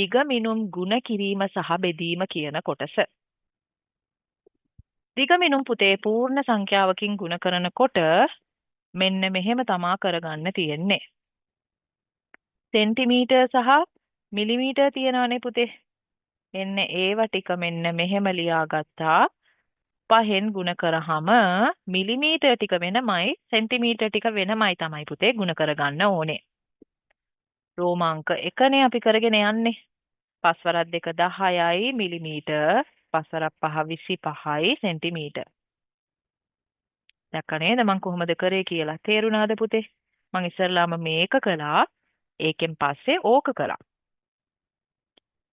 දිග මිනුම් ගුණ කිරීම සහ බෙදීම කියන කොටස. දිග මිනුම් පුතේ පූර්ණ සංඛ්‍යාවකින් ගුණ කරනකොට මෙන්න මෙහෙම තමා කරගන්න තියෙන්නේ. සෙන්ටිමීටර් සහ මිලිමීටර් තියෙනවනේ පුතේ. එන්න ඒව ටික මෙන්න මෙහෙම ලියාගත්තා. 5න් ගුණ කරාම මිලිමීටර් ටික වෙනමයි සෙන්ටිමීටර් ටික වෙනමයි තමයි පුතේ ගුණ කරගන්න ඕනේ. රෝමාංක 1නේ අපි කරගෙන යන්නේ. 5 වරක් 2 10යි මිලිමීටර්. 5 වරක් 5 25යි සෙන්ටිමීටර්. දැක්ක නේද මං කොහොමද කරේ කියලා? තේරුණාද පුතේ? මං ඉස්සරලාම මේක කළා. ඒකෙන් පස්සේ ඕක කළා.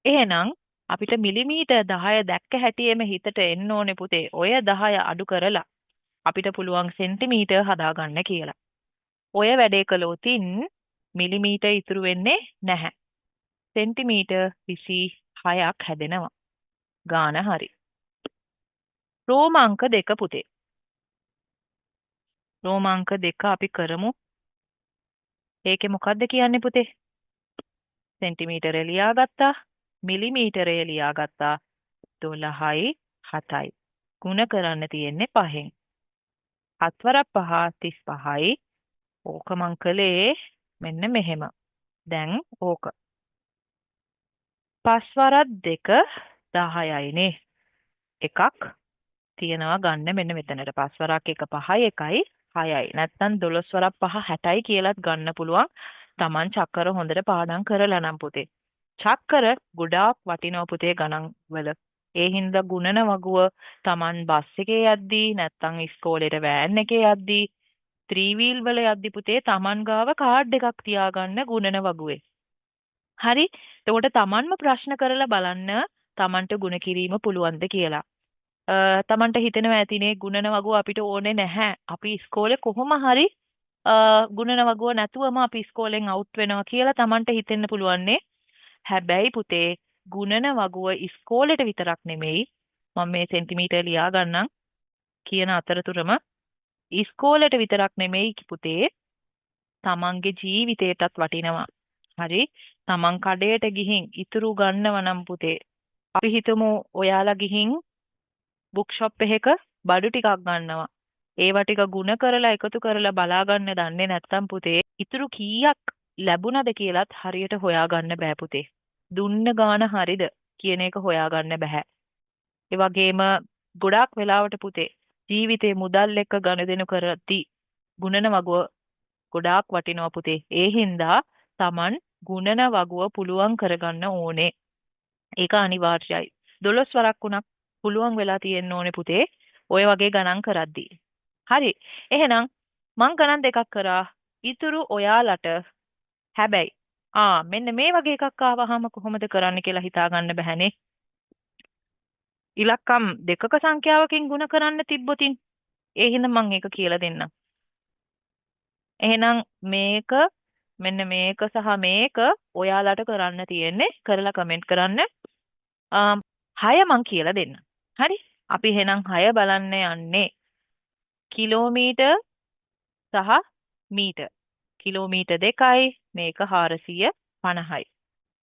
එහෙනම් අපිට මිලිමීටර් 10 දැක්ක හැටියෙම හිතට එන්න ඕනේ පුතේ. ඔය 10 අඩු කරලා අපිට පුළුවන් සෙන්ටිමීටර් හදාගන්න කියලා. ඔය වැඩේ කළොතින් මිලිමීටර් ඉතුරු වෙන්නේ නැහැ. සෙන්ටිමීටර් 26ක් හැදෙනවා. ගාන හරි. රෝමාංක 2 පුතේ. රෝමාංක 2 අපි කරමු. ඒකේ මොකද්ද කියන්නේ පුතේ? සෙන්ටිමීටරය ලියාගත්තා. මිලිමීටරය ලියාගත්තා. 12යි 7යි. ගුණ කරන්න තියෙන්නේ 5න්. 7 වරක් 5 35යි. ඕක මං කළේ මෙන්න මෙහෙම. දැන් ඕක. 5 වරක් 2 10යිනේ. එකක් තියනවා ගන්න මෙන්න මෙතනට. 5 වරක් 1 5යි 1යි 6යි. නැත්තම් 12 වරක් 5 60යි කියලාත් ගන්න පුළුවන්. Taman චක්කර හොඳට පාඩම් කරලා නම් පුතේ. චක්කර ගොඩාක් වටිනවා පුතේ ගණන් වල. ඒ හින්දා ගුණන වගුව Taman බස් එකේ යද්දී නැත්තම් ඉස්කෝලේට වෑන් එකේ යද්දී ත්‍රිවීල් වල යද්දී පුතේ Taman ගාව කාඩ් එකක් තියාගන්න ගුණන වගුවේ. හරි. එතකොට Tamanම ප්‍රශ්න කරලා බලන්න Tamanට ගුණ කිරීම පුළුවන්ද කියලා. Tamanට හිතෙනවා ඇතිනේ ගුණන වගුව අපිට ඕනේ නැහැ. අපි ඉස්කෝලේ කොහොම හරි ගුණන වගුව නැතුවම අපි ඉස්කෝලෙන් අවුට් වෙනවා කියලා Tamanට හිතෙන්න පුළුවන්නේ. හැබැයි පුතේ ගුණන වගුව ඉස්කෝලේට විතරක් නෙමෙයි. මම මේ සෙන්ටිමීටර් ලියා ගන්නම් කියන අතරතුරම ඉස්කෝලේට විතරක් නෙමෙයි පුතේ Tamanගේ ජීවිතේටත් වටිනවා. හරි. Taman කඩේට ගිහින් ඉතුරු ගන්නව නම් පුතේ අපි හිතමු ඔයාලා ගිහින් බුක් ෂොප් එකක බඩු ටිකක් ගන්නවා. ඒවා ටික ಗುಣ කරලා එකතු කරලා බලා ගන්න දන්නේ නැත්නම් පුතේ ඉතුරු කීයක් ලැබුණද කියලාත් හරියට හොයාගන්න බෑ පුතේ. දුන්න ගාන හරිද කියන එක හොයාගන්න බෑ. ඒ වගේම ගොඩාක් වෙලාවට පුතේ ජීවිතේ මුදල් එක්ක ගනුදෙනු කරද්දී ගුණන වගුව ගොඩාක් වටිනවා පුතේ. ඒ හින්දා Taman ගුණන වගුව පුළුවන් කරගන්න ඕනේ. ඒක අනිවාර්යයි. 12 වරක් උනක් පුළුවන් වෙලා තියෙන්න ඕනේ පුතේ. ඔය වගේ ගණන් කරද්දී. හරි. එහෙනම් මං ගණන් දෙකක් කරා. ඉතුරු ඔයාලට හැබැයි මෙන්න මේ වගේ එකක් ආවහම කොහොමද කරන්න කියලා හිතා ගන්න බැහැනේ. ඉලක්කම් දෙකක සංඛ්‍යාවකින් ගුණ කරන්න තිබ්බොතින් ඒ හින්දා මං ඒක කියලා දෙන්නම්. එහෙනම් මේක මෙන්න මේක සහ මේක ඔයාලට කරන්න තියෙන්නේ. කරලා කමෙන්ට් කරන්න. 6 මං කියලා දෙන්න. හරි. අපි එහෙනම් 6 බලන්න යන්නේ. කිලෝමීටර් සහ මීටර්. කිලෝමීටර් 2යි මේක 450යි.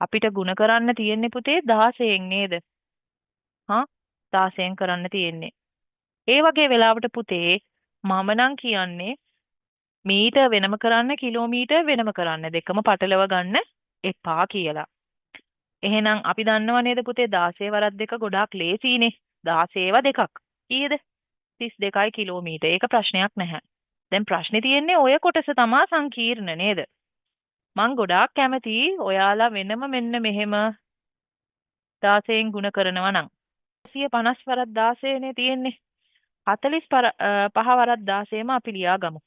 අපිට ගුණ කරන්න තියෙන්නේ පුතේ 16න් නේද? 16න් කරන්න තියෙන්නේ. ඒ වගේ වෙලාවට පුතේ මම නම් කියන්නේ මීටර් වෙනම කරන්න කිලෝමීටර් වෙනම කරන්න දෙකම පටලව ගන්න එපා කියලා. එහෙනම් අපි දන්නව නේද පුතේ 16 වරක් 2 ගොඩාක් ලේසියිනේ. 16ව දෙකක්. කීයද? 32යි කිලෝමීටර්. ඒක ප්‍රශ්නයක් නැහැ. දැන් ප්‍රශ්නේ තියෙන්නේ ඔය කොටස තමා සංකීර්ණ නේද? මං ගොඩාක් කැමති ඔයාලා වෙනම මෙන්න මෙහෙම 16න් ගුණ කරනවා නම් 150 වරක් 16 නේ තියෙන්නේ. 45 වරක් 16ම අපි ලියාගමු.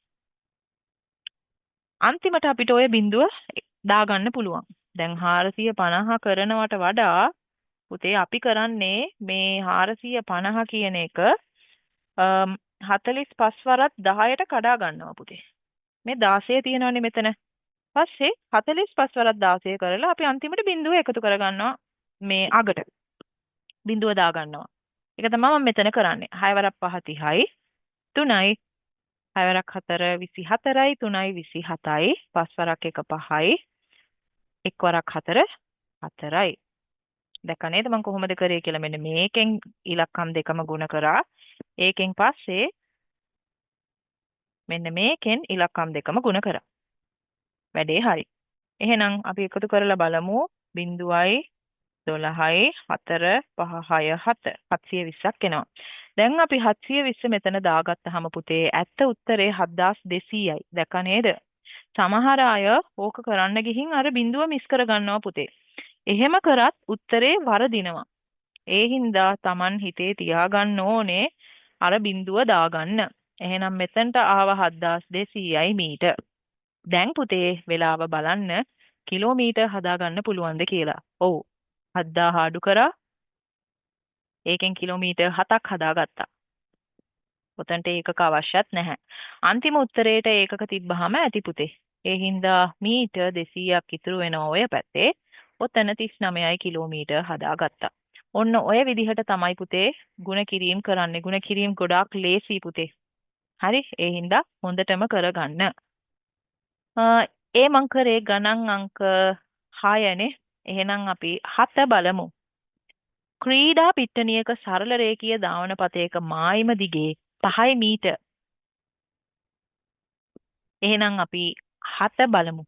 අන්තිමට අපිට ওই බිඳුව දාගන්න පුළුවන්. දැන් 450 කරනවට වඩා පුතේ අපි කරන්නේ මේ 450 කියන එක 45 වරක් 10ට කඩා ගන්නවා පුතේ. මේ 16 තියෙනවනේ මෙතන. පස්සේ 45 වරක් 16 කරලා අපි අන්තිමට බිඳුව එකතු කරගන්නවා මේ අගට. බිඳුව දා ගන්නවා. ඒක තමයි මම මෙතන කරන්නේ. 6 වරක් 5 30යි 3යි 6 වරක් 4 24යි 3යි 27යි 5 වරක් 1 5යි 1 වරක් 4 4යි දැක්ක නේද මම කොහොමද කරේ කියලා? මෙන්න මේකෙන් ඉලක්කම් දෙකම ගුණ කරා. ඒකෙන් පස්සේ මෙන්න මේකෙන් ඉලක්කම් දෙකම ගුණ කරා. වැඩේ හරි. එහෙනම් අපි එකතු කරලා බලමු. 0යි 12යි 4 5 6 7 720ක් එනවා. දැන් අපි 720 මෙතන දාගත්තාම පුතේ ඇත්ත උත්තරේ 7200යි. දැක්ක නේද? සමහර අය ඕක කරන්න ගිහින් අර බිඳුව මිස් කර ගන්නවා පුතේ. එහෙම කරත් උත්තරේ වරදිනවා. ඒ හින්දා Taman හිතේ තියාගන්න ඕනේ අර බිඳුව දාගන්න. එහෙනම් මෙතනට ආව 7200යි මීටර්. දැන් පුතේ වෙලාව බලන්න කිලෝමීටර් හදාගන්න පුළුවන්ද කියලා. ඔව්. 7000 අඩු කරා. ඒකෙන් කිලෝමීටර් 7ක් හදාගත්තා. ඔතනට ඒකක අවශ්‍යත් නැහැ. අන්තිම උත්තරේට ඒකක තිබ්බහම ඇති පුතේ. ඒ හින්දා මීටර් 200ක් ඉතුරු වෙනවා ඔය පැත්තේ. ඔතන 39යි කිලෝමීටර් හදාගත්තා. ඔන්න ඔය විදිහට තමයි පුතේ ಗುಣ කිරීම කරන්නේ. ಗುಣ කිරීම ගොඩාක් ලේසි පුතේ. හරි? ඒ හින්දා හොඳටම කරගන්න. ඒ මං කරේ ගණන් අංක 6නේ. එහෙනම් අපි 7 බලමු. ක්‍රීඩා පිට්ටනියක සරල රේඛීය ධාවන පතයක මායිම දිගේ 5 මීටර්. එහෙනම් අපි 7 බලමු.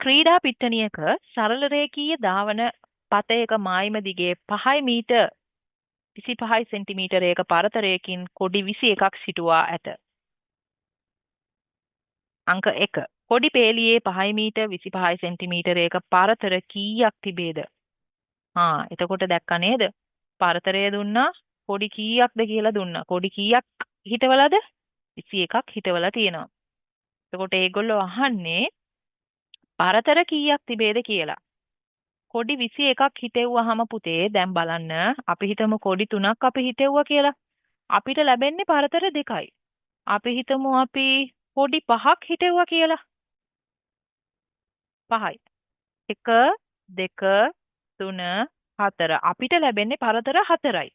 ක්‍රීඩා පිට්ටනියක සරල රේඛීය ධාවන පතයක මායිම දිගේ 5 මීටර් 25 සෙන්ටිමීටරයක පරතරයකින් කොඩි 21ක් සිටුවා ඇත. අංක 1. කොඩි පේලියේ 5 මීටර් 25 සෙන්ටිමීටරයක පරතර කීයක් තිබේද? එතකොට දැක්කා නේද? පරතරය දුන්නා කොඩි කීයක්ද කියලා දුන්නා. කොඩි කීයක් හිටවලද? 21ක් හිටවලා තියෙනවා. එතකොට ඒගොල්ලෝ අහන්නේ පරතර කීයක් තිබේද කියලා. කොඩි 21ක් හිටෙව්වහම පුතේ දැන් බලන්න අපි හිතමු කොඩි 3ක් අපි හිටෙව්වා කියලා. අපිට ලැබෙන්නේ පරතර 2යි. අපි හිතමු අපි කොඩි 5ක් හිටෙව්වා කියලා. 5යි. 1 2 3 4 අපිට ලැබෙන්නේ පරතර 4යි.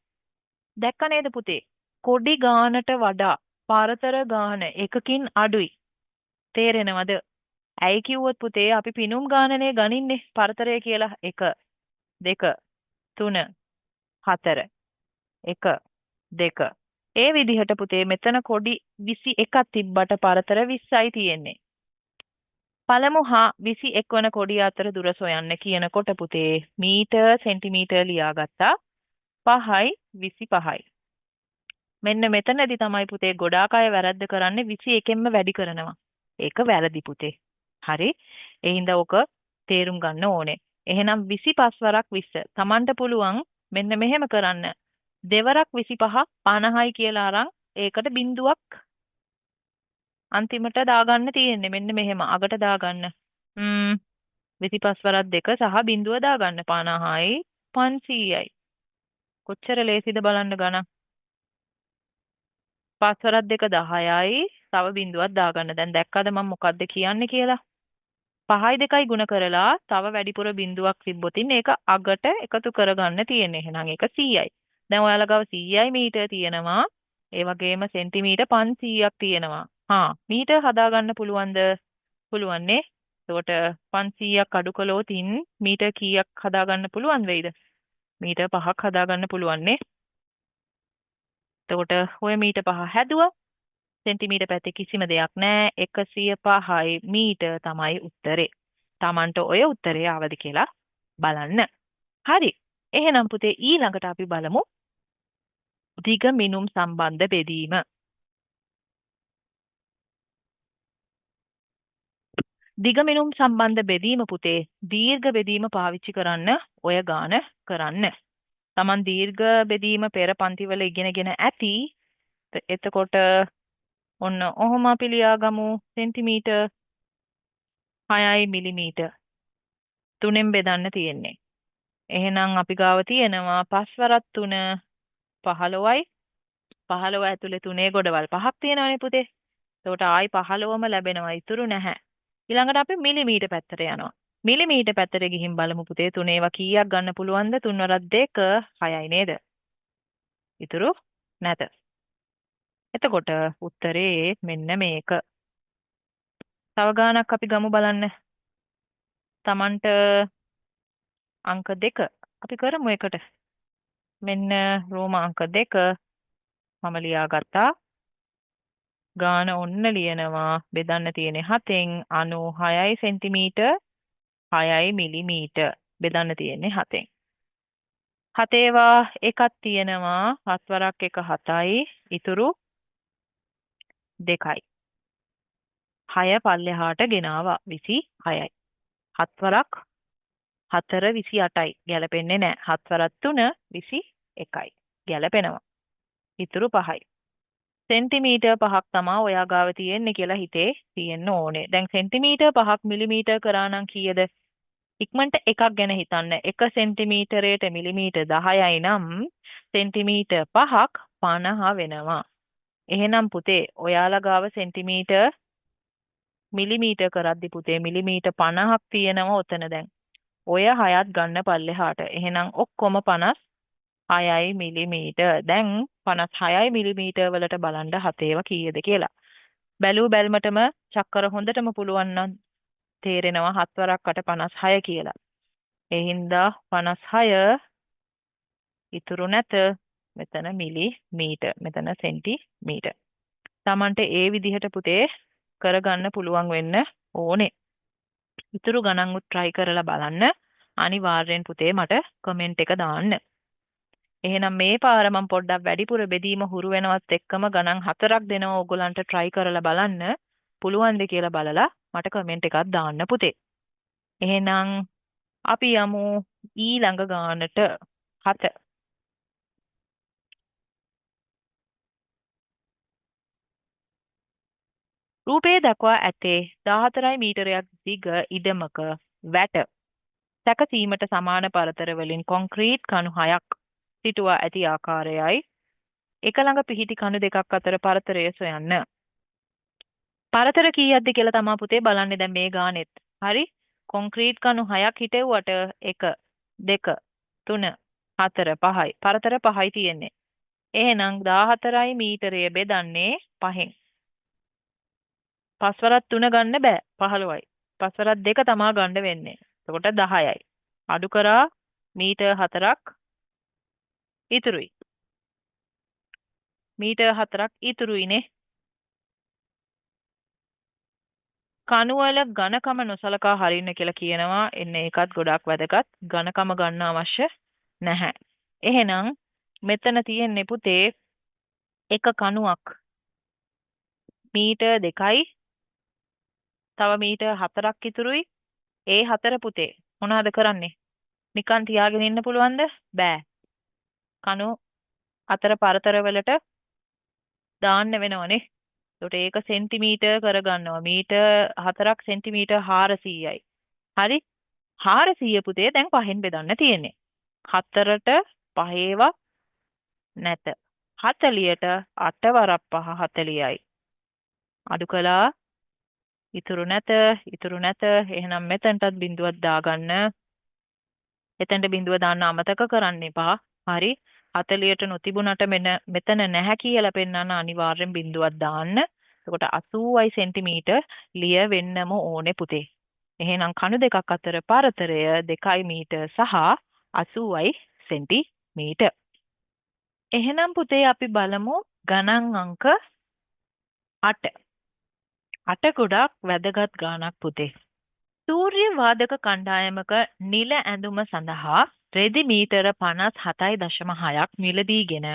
දැක්ක නේද පුතේ? කොඩි ගානට වඩා පරතර ගාන එකකින් අඩුයි. තේරෙනවද? ඇයි කිව්වොත් පුතේ අපි පිනුම් ගානනේ ගනින්නේ පරතරය කියලා. 1 2 3 4 1 2 ඒ විදිහට පුතේ මෙතන කොඩි 21ක් තිබ්බට පරතර 20යි තියෙන්නේ. පළමු හා 21 වන කොඩිය අතර දුර සොයන්න කියනකොට පුතේ මීටර් සෙන්ටිමීටර් ලියාගත්තා. 5යි 25යි. මෙන්න මෙතනදී තමයි පුතේ ගොඩාක් අය වැරද්ද කරන්නේ 21ෙන්ම වැඩි කරනවා. ඒක වැරදි පුතේ. හරි? ඒ හින්දා ඔක තේරුම් ගන්න ඕනේ. එහෙනම් 25 වරක් 20. Tamanට පුළුවන් මෙන්න මෙහෙම කරන්න. දෙවරක් 25 50යි කියලා අරන් ඒකට බිඳුවක් අන්තිමට දාගන්න තියෙන්නේ. මෙන්න මෙහෙම අගට දාගන්න. 25 වරක් 2 සහ බිඳුව දාගන්න. 50යි 500යි. කොච්චර ලේසිද බලන්න ගණන්. 5 වරක් 2 10යි. තව බිඳුවක් දාගන්න. දැන් දැක්කද මම මොකද්ද කියන්නේ කියලා? 5යි 2යි ගුණ කරලා තව වැඩිපුර බිඳුවක් තිබ්බොතින් ඒක අගට එකතු කරගන්න තියෙන්නේ. එහෙනම් ඒක 100යි. දැන් ඔයාලා ගාව 100යි මීටර තියෙනවා. ඒ වගේම සෙන්ටිමීටර 500ක් තියෙනවා. මීටර හදාගන්න පුළුවන්ද? පුළුවන්නේ. එතකොට 500ක් අඩු කළොතින් මීටර කීයක් හදාගන්න පුළුවන් වෙයිද? මීටර 5ක් හදාගන්න පුළුවන්නේ. එතකොට ඔය මීටර 5 හැදුවා. සෙන්ටිමීටර පැත්තේ කිසිම දෙයක් නැහැ. 105යි මීටර තමයි උත්තරේ. Tamanට ඔය උත්තරේ ආවද කියලා බලන්න. හරි. එහෙනම් පුතේ ඊළඟට අපි බලමු දිග මිනුම් සම්බන්ධ බෙදීම. දිග මිනුම් සම්බන්ධ බෙදීම පුතේ දීර්ඝ බෙදීම පාවිච්චි කරන්න ඔය ගාන කරන්න. Taman දීර්ඝ බෙදීම පෙර පන්තිවල ඉගෙනගෙන ඇති. එතකොට ඔන්න ඔහොම අපි ලියාගමු සෙන්ටිමීටර් 6යි මිලිමීටර් 3ෙන් බෙදන්න තියෙන්නේ. එහෙනම් අපි ගාව තියෙනවා 5 වරක් 3 15යි. 15 ඇතුලේ 3 ගොඩවල් 5ක් තියෙනවනේ පුතේ. එතකොට ආයි 15ම ලැබෙනවා. ඉතුරු නැහැ. ඊළඟට අපි මිලිමීටර පැත්තට යනවා. මිලිමීටර පැත්තට ගිහින් බලමු පුතේ 3 ඒවා කීයක් ගන්න පුළුවන්ද? 3 වරක් 2 6යි නේද? ඉතුරු නැත. එතකොට උත්තරේ මෙන්න මේක. තව ගානක් අපි ගමු බලන්න. Tamanට අංක 2 අපි කරමු එකට. මෙන්න රෝමාංක 2 මම ලියාගත්තා. ගාන ඔන්න ලියනවා. බෙදන්න තියෙන්නේ 7න් 96 සෙන්ටිමීටර් 6යි මිලිමීටර්. බෙදන්න තියෙන්නේ 7න්. 7 ඒවා එකක් තියෙනවා. 7 වරක් 1 7යි. ඉතුරු 2යි. 6 පල්ලෙහාට ගෙනාවා 26යි. 7 වරක් 4 28යි. ගැලපෙන්නේ නැහැ. 7 වරක් 3 21යි. ගැලපෙනවා. ඉතුරු 5යි. සෙන්ටිමීටර් 5ක් තමයි ඔයා ගාව තියෙන්නේ කියලා හිතේ තියෙන්න ඕනේ. දැන් සෙන්ටිමීටර් 5ක් මිලිමීටර් කරා නම් කීයද? ඉක්මනට එකක් ගැන හිතන්න. 1 සෙන්ටිමීටරයට මිලිමීටර් 10යි නම් සෙන්ටිමීටර් 5ක් 50 වෙනවා. එහෙනම් පුතේ ඔයාලා ගාව සෙන්ටිමීටර් මිලිමීටර් කරද්දි පුතේ මිලිමීටර් 50ක් තියෙනවා ඔතන දැන්. ඔය හයත් ගන්න පල්ලෙහාට. එහෙනම් ඔක්කොම 56යි මිලිමීටර්. දැන් 56යි මිලිමීටර් වලට බලන්න හතේව කීයද කියලා. බැලූ බැල්මටම චක්කර හොඳටම පුළුවන් නම් තේරෙනවා 7 වරක් 8 56 කියලා. ඒ හින්දා 56 ඉතුරු නැත. මෙතන මිලිමීටර්. මෙතන සෙන්ටිමීටර්. Tamanට ඒ විදිහට පුතේ කරගන්න පුළුවන් වෙන්න ඕනේ. ඉතුරු ගණන් උත් try කරලා බලන්න. අනිවාර්යෙන් පුතේ මට කමෙන්ට් එක දාන්න. එහෙනම් මේ පාර මම පොඩ්ඩක් වැඩිපුර බෙදීම හුරු වෙනවත් එක්කම ගණන් 4ක් දෙනවා ඕගොල්ලන්ට try කරලා බලන්න. පුළුවන්ද කියලා බලලා මට කමෙන්ට් එකක් දාන්න පුතේ. එහෙනම් අපි යමු ඊළඟ ගානට 7. රූපයේ දක්වා ඇත්තේ 14 මීටරයක් දිග ඉඩමක වැට සැකසීමට සමාන පරතර වලින් කොන්ක්‍රීට් කණු 6ක් සිටුවා ඇති ආකාරයයි එක ළඟ පිහිටි කණු දෙකක් අතර පරතරය සොයන්න. පරතර කීයක්ද කියලා තමයි පුතේ බලන්නේ දැන් මේ ගානෙත්. හරි? කොන්ක්‍රීට් කණු 6ක් හිටෙව්වට 1 2 3 4 5යි. පරතර 5යි තියෙන්නේ. එහෙනම් 14යි මීටරය බෙදන්නේ 5න්. 5 වරක් 3 ගන්න බෑ 15යි. 5 වරක් 2 තමා ගන්න වෙන්නේ. එතකොට 10යි. අඩු කරා මීටර් 4ක් ඉතුරුයි. මීටර් 4ක් ඉතුරුයිනේ. කණුවල ඝනකම නොසලකා හරින්න කියලා කියනවා. එන්නේ ඒකත් ගොඩක් වැදගත්. ඝනකම ගන්න අවශ්‍ය නැහැ. එහෙනම් මෙතන තියෙන්නේ පුතේ එක කණුවක් මීටර් 2යි. තව මීටර් 4ක් ඉතුරුයි. ඒ 4 පුතේ මොනවද කරන්නේ? නිකන් තියාගෙන ඉන්න පුළුවන්ද? බෑ. කණු 4 පරතර වලට දාන්න වෙනවනේ. ඒකට ඒක සෙන්ටිමීටර් කරගන්නවා. මීටර් 4ක් සෙන්ටිමීටර් 400යි. හරි? 400 පුතේ දැන් 5න් බෙදන්න තියෙන්නේ. 4ට 5 නැත. 40ට 8 වරක් 5 40යි. අඩු කළා. ඉතුරු නැත. එහෙනම් මෙතනටත් බිඳුවක් දාගන්න. එතනට බිඳුව දාන්න අමතක කරන්න එපා. හරි? 40ට නොතිබුණට මෙතන නැහැ කියලා පෙන්වන්න අනිවාර්යෙන් බිඳුවක් දාන්න. එතකොට 80යි සෙන්ටිමීටර් ලිය වෙන්නම ඕනේ පුතේ. එහෙනම් කණු දෙකක් අතර පරතරය 2යි මීටර් සහ 80යි සෙන්ටිමීටර්. එහෙනම් පුතේ අපි බලමු ගණන් අංක 8. 8 ගොඩක් වැදගත් ගානක් පුතේ. සූර්ය වාදක කණ්ඩායමක නිල ඇඳුම සඳහා රෙදි මීටර 57.6ක් මිලදීගෙන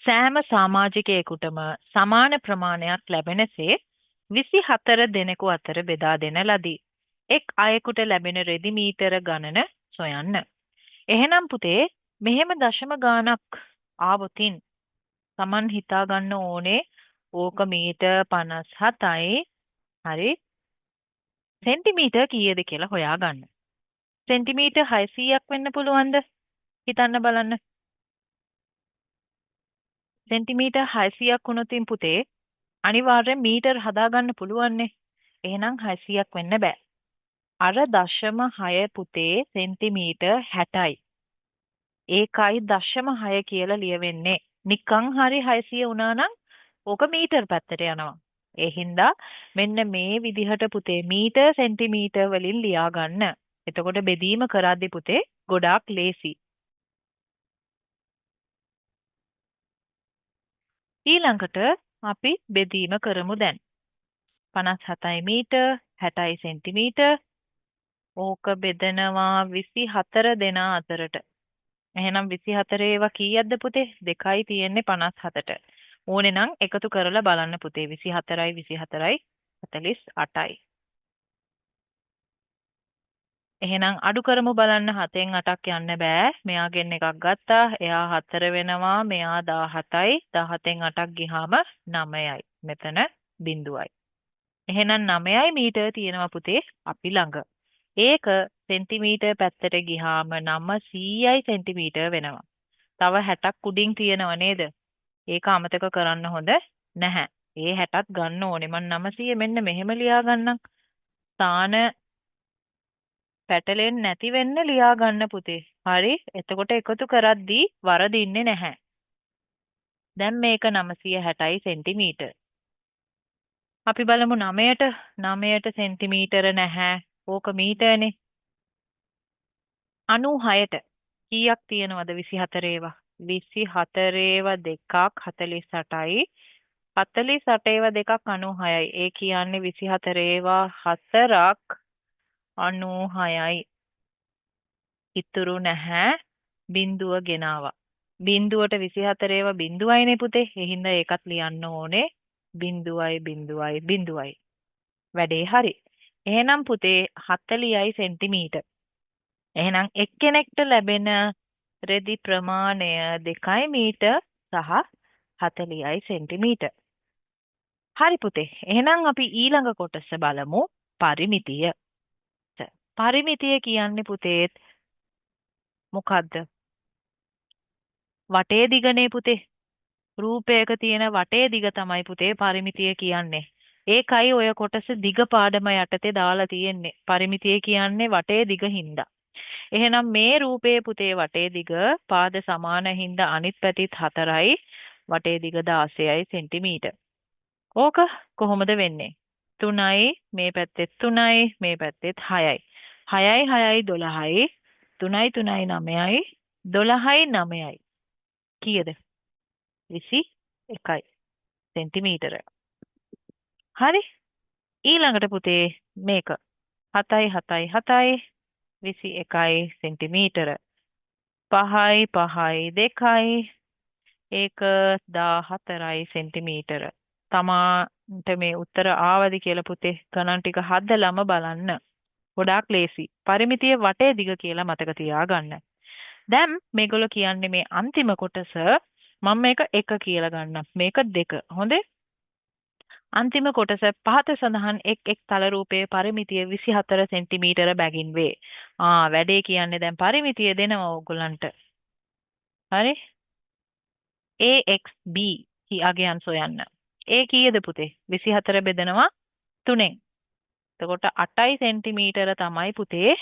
සෑම සමාජිකයෙකුටම සමාන ප්‍රමාණයක් ලැබෙනසේ 24 දෙනෙකු අතර බෙදා දෙන ලදී. එක් අයෙකුට ලැබෙන රෙදි මීටර ගණන සොයන්න. එහෙනම් පුතේ මෙහෙම දශම ගානක් ආවොතින් Taman හිතා ගන්න ඕනේ ඕක මීටර් 57යි. හරි? සෙන්ටිමීටර් කීයද කියලා හොයාගන්න. සෙන්ටිමීටර් 600ක් වෙන්න පුළුවන්ද? හිතන්න බලන්න. සෙන්ටිමීටර් 600ක් වුණොතින් පුතේ අනිවාර්යෙන් මීටර් හදාගන්න පුළුවන්නේ. එහෙනම් 600ක් වෙන්න බෑ. අර 0.6 පුතේ සෙන්ටිමීටර් 60යි. ඒකයි 0.6 කියලා ලියවෙන්නේ. නිකන් හරි 600 වුණා නම් ඕක මීටර් පැත්තට යනවා. ඒ හින්දා මෙන්න මේ විදිහට පුතේ මීටර් සෙන්ටිමීටර් වලින් ලියා ගන්න. එතකොට බෙදීම කරද්දී පුතේ ගොඩාක් ලේසි. ඊළඟට අපි බෙදීම කරමු දැන්. 57යි මීටර් 60යි සෙන්ටිමීටර්. ඕක බෙදනවා 24 දෙනා අතරට. එහෙනම් 24 ඒවා කීයක්ද පුතේ? 2යි තියෙන්නේ 57ට. ඕනේ නම් එකතු කරලා බලන්න පුතේ. 24යි 24යි 48යි. එහෙනම් අඩු කරමු බලන්න. 7න් 8ක් යන්න බෑ. මෙයාගෙන් එකක් ගත්තා. එයා 4 වෙනවා. මෙයා 17යි. 17න් 8ක් ගියාම 9යි. මෙතන බිඳුවයි. එහෙනම් 9යි මීටර තියෙනවා පුතේ අපි ළඟ. ඒක සෙන්ටිමීටර පැත්තට ගියාම 900යි සෙන්ටිමීටර වෙනවා. තව 60ක් උඩින් තියෙනව නේද? ඒක අමතක කරන්න හොඳ නැහැ. ඒ 60ත් ගන්න ඕනේ. මම 900 මෙන්න මෙහෙම ලියා ගන්නම්. ස්ථාන පැටලෙන්නේ නැති වෙන්න ලියා ගන්න පුතේ. හරි. එතකොට එකතු කරද්දී වරදින්නේ නැහැ. දැන් මේක 960යි සෙන්ටිමීටර. අපි බලමු 9ට. 9ට සෙන්ටිමීටර නැහැ. ඕක මීටරනේ. 96ට කීයක් තියෙනවද 24 ඒවා? 24 ඒවා දෙකක් 48යි. 48 ඒවා දෙකක් 96යි. ඒ කියන්නේ 24 ඒවා 4ක් 96යි. ඉතුරු නැහැ. බිඳුව ගෙනාවා. බිඳුවට 24 ඒවා බිඳුවයිනේ පුතේ. ඒ හින්දා ඒකත් ලියන්න ඕනේ. බිඳුවයි බිඳුවයි බිඳුවයි. වැඩේ හරි. එහෙනම් පුතේ 40යි සෙන්ටිමීටර. එහෙනම් එක්කෙනෙක්ට ලැබෙන රෙදි ප්‍රමාණය 2 මීටර සහ 40යි සෙන්ටිමීටර. හරි පුතේ. එහෙනම් අපි ඊළඟ කොටස බලමු පරිමිතිය. පරිමිතිය කියන්නේ පුතේ මොකද්ද? වටේ දිගනේ පුතේ. රූපයක තියෙන වටේ දිග තමයි පුතේ පරිමිතිය කියන්නේ. ඒකයි ඔය කොටස දිග පාඩම යටතේ දාලා තියෙන්නේ. පරිමිතිය කියන්නේ වටේ දිග හින්දා. එහෙනම් මේ රූපයේ පුතේ වටේ දිග පාද සමාන හින්දා අනිත් පැතිත් 4යි වටේ දිග 16යි සෙන්ටිමීටර. ඕක කොහොමද වෙන්නේ? 3යි මේ පැත්තේ 3යි මේ පැත්තේ 6යි. 6යි 6යි 12යි 3යි 3යි 9යි 12යි 9යි. කීයද? 21යි සෙන්ටිමීටර. හරි. ඊළඟට පුතේ මේක 7යි 7යි 7යි 21යි සෙන්ටිමීටර. 5යි 5යි 2යි ඒක 14යි සෙන්ටිමීටර. තමාන්ට මේ උත්තර ආවද කියලා පුතේ ගණන් ටික හදලම බලන්න. ගොඩාක් ලේසි. පරිමිතිය වටේ දිග කියලා මතක තියාගන්න. දැන් මේගොල්ලෝ කියන්නේ මේ අන්තිම කොටස මම මේක 1 කියලා ගන්නම්. මේක 2. හොඳේ? අන්තිම කොටස පහත සඳහන් එක් තල රූපයේ පරිමිතිය 24 සෙන්ටිමීටර බැගින් වේ. වැඩේ කියන්නේ දැන් පරිමිතිය දෙනවා ඕගොල්ලන්ට. හරි? AXB අගයන් සොයන්න. ඒ කීයද පුතේ? 24 බෙදනවා 3ෙන්. එතකොට 8යි සෙන්ටිමීටර තමයි පුතේ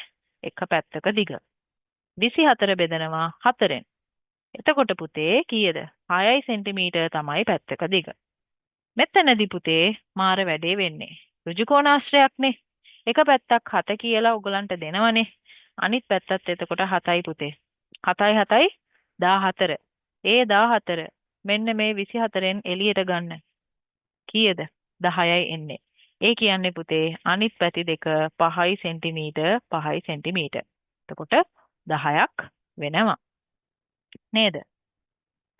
එක පැත්තක දිග. 24 බෙදනවා 4ෙන්. එතකොට පුතේ කීයද? 6යි සෙන්ටිමීටර තමයි පැත්තක දිග. මෙතනදී පුතේ මාර වැඩේ වෙන්නේ. ඍජු කෝණාශ්‍රයක්නේ. එක පැත්තක් 7 කියලා ඔයගලන්ට දෙනවනේ. අනිත් පැත්තත් එතකොට 7යි පුතේ. 7යි 7යි 14. ඒ 14 මෙන්න මේ 24න් එළියට ගන්න. කීයද? 10යි එන්නේ. ඒ කියන්නේ පුතේ අනිත් පැති දෙක 5යි සෙන්ටිමීටර 5යි සෙන්ටිමීටර. එතකොට 10ක් වෙනවා. නේද?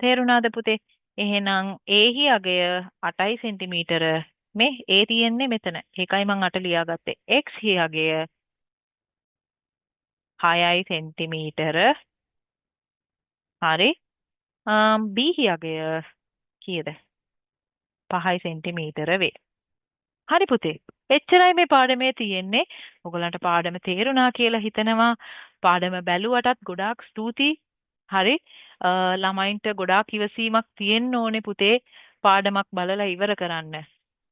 තේරුණාද පුතේ? එහෙනම් ඒහි අගය 8යි සෙන්ටිමීටර. මේ ඒ තියෙන්නේ මෙතන. ඒකයි මම 8 ලියාගත්තේ. x හි අගය 6යි සෙන්ටිමීටර. හරි. b හි අගය කීයද? 5යි සෙන්ටිමීටර වේ. හරි පුතේ. එච්චරයි මේ පාඩමේ තියෙන්නේ. ඔයගලන්ට පාඩම තේරුණා කියලා හිතනවා. පාඩම බැලුවටත් ගොඩාක් ස්තුතියි. හරි. ළමයින්ට ගොඩාක් ඉවසීමක් තියෙන්න ඕනේ පුතේ පාඩමක් බලලා ඉවර කරන්න.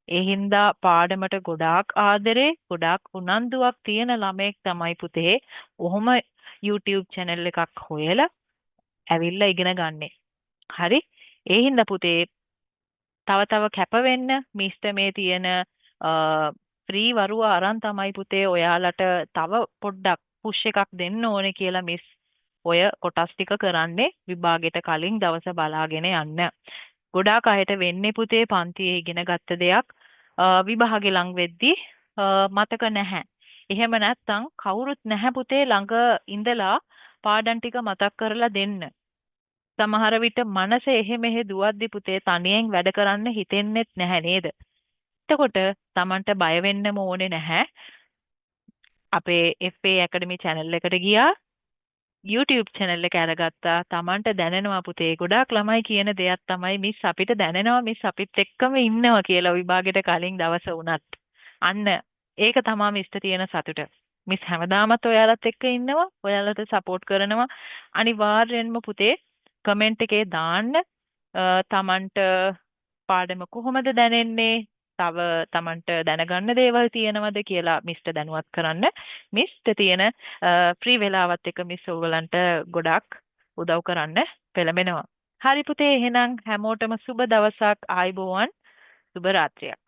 ඒ හින්දා පාඩමට ගොඩාක් ආදරේ, ගොඩාක් උනන්දුවක් තියෙන ළමයෙක් තමයි පුතේ ඔහොම YouTube channel එකක් හොයලා ඇවිල්ලා ඉගෙන ගන්නෙ. හරි. ඒ හින්දා පුතේ තව තව කැප වෙන්න මිස්ටර් මේ තියෙන ෆ්‍රී වරුව අරන් තමයි පුතේ ඔයාලට තව පොඩ්ඩක් පුෂ් එකක් දෙන්න ඕනේ කියලා මිස් ඔය කොටස් ටික කරන්නේ විභාගෙට කලින් දවස බලාගෙන යන්න. ගොඩාක් අයට වෙන්නේ පුතේ පන්තියේ ඉගෙන ගත්ත දෙයක් විභාගෙ ලඟ වෙද්දී මතක නැහැ. එහෙම නැත්නම් කවුරුත් නැහැ පුතේ ළඟ ඉඳලා පාඩම් ටික මතක් කරලා දෙන්න. සමහර විට මනස එහෙ මෙහෙ දුවද්දි පුතේ තනියෙන් වැඩ කරන්න හිතෙන්නෙත් නැහැ නේද? එතකොට Tamanට බය වෙන්නම ඕනේ නැහැ. අපේ FA Academy channel එකට ගියා. YouTube channel එක අරගත්තා. Tamanට දැනෙනවා පුතේ ගොඩාක් ළමයි කියන දෙයක් තමයි මිස් අපිට දැනෙනවා මිස් අපිත් එක්කම ඉන්නවා කියලා විභාගෙට කලින් දවස වුණත්. අන්න ඒක තමයි මිස්ට තියෙන සතුට. මිස් හැමදාමත් ඔයාලත් එක්ක ඉන්නවා. ඔයාලට සපෝට් කරනවා. අනිවාර්යෙන්ම පුතේ කමෙන්ට් එකේ දාන්න තමන්ට පාඩම කොහොමද දැනෙන්නේ? තව තමන්ට දැනගන්න දේවල් තියෙනවද කියලා මිස්ට දැනුවත් කරන්න. මිස්ට තියෙන ෆ්‍රී වෙලාවත් එක මිස් ඔයගලන්ට ගොඩක් උදව් කරන්න පෙළඹෙනවා. හරි පුතේ එහෙනම් හැමෝටම සුබ දවසක් ආයුබෝවන් සුබ රාත්‍රියක්.